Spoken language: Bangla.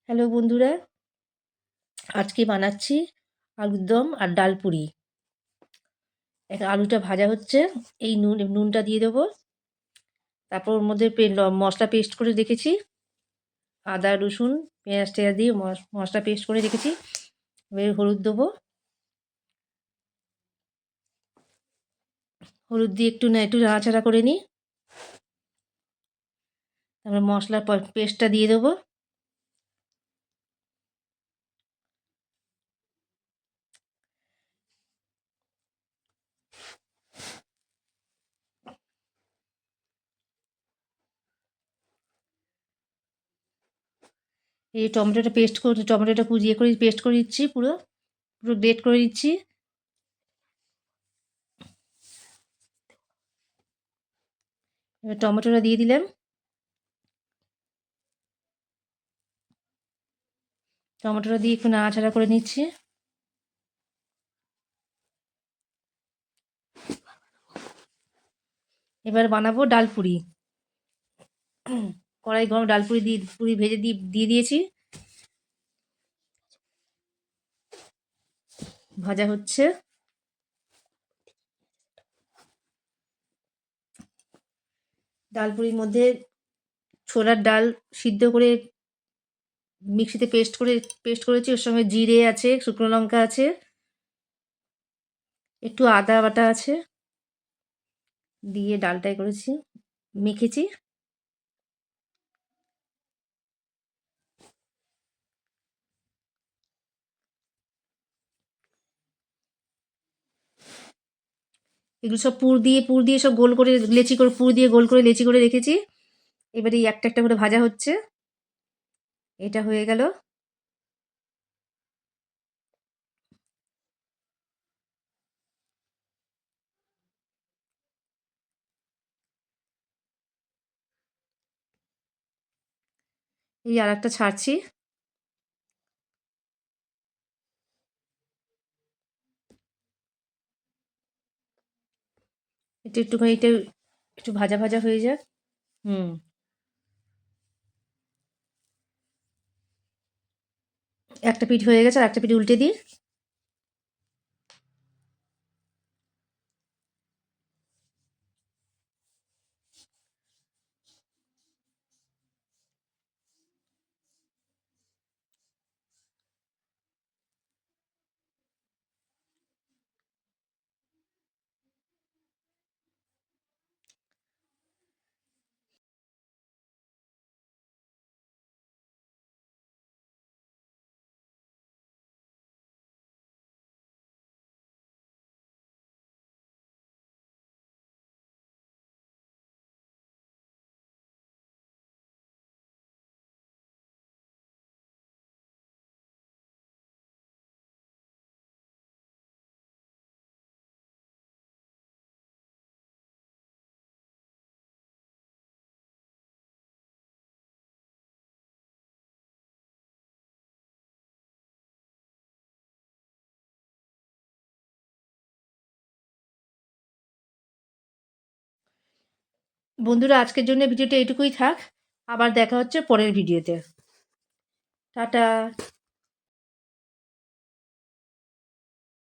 হ্যালো বন্ধুরা, আজকে বানাচ্ছি আলুর দম আর ডাল পুরি। আলুটা ভাজা হচ্ছে, এই নুনটা দিয়ে দেবো। তারপর ওর মধ্যে মশলা পেস্ট করে রেখেছি, আদা রসুন পেঁয়াজ টেয়াজ দিয়ে মশলা পেস্ট করে রেখেছি। এবার হলুদ দেবো, হলুদ দিয়ে একটু নাড়াচাড়া করে নিই। তারপরে মশলার পেস্টটা দিয়ে দেবো। এই টমেটোটা কুচিয়ে করে পেস্ট করে দিচ্ছি, পুরো পুরো গ্রেট করে দিচ্ছি। এবার টমেটোটা দিয়ে দিলাম। টমেটোটা দিয়ে একটু নাড়াচাড়া করে নিচ্ছি। এবার বানাবো ডাল পুরি। কড়াই গরম, ডাল পুরি ভেজে দিয়ে দিয়েছি, ভাজা হচ্ছে। ডাল পুরির মধ্যে ছোলার ডাল সিদ্ধ করে মিক্সিতে পেস্ট করেছি, ওর সঙ্গে জিরে আছে, শুকনো লঙ্কা আছে, একটু আদা বাটা আছে, দিয়ে ডালটাই করেছি, মেখেছি। এগুলো সব পুর দিয়ে সব গোল করে লেচি করে পুর দিয়ে গোল করে লেচি করে রেখেছি। এবারে এই একটা একটা করে ভাজা হচ্ছে। এটা হয়ে গেল। এই আর একটা ছাড়ছি। এটা একটু ভাজা ভাজা হয়ে যাক। হুম, একটা পিঠ হয়ে গেছে, আর একটা পিঠ উল্টে দিই। বন্ধুরা, আজকের জন্য ভিডিওটা এটুকুই থাক। আবার দেখা হচ্ছে পরের ভিডিওতে। টাটা।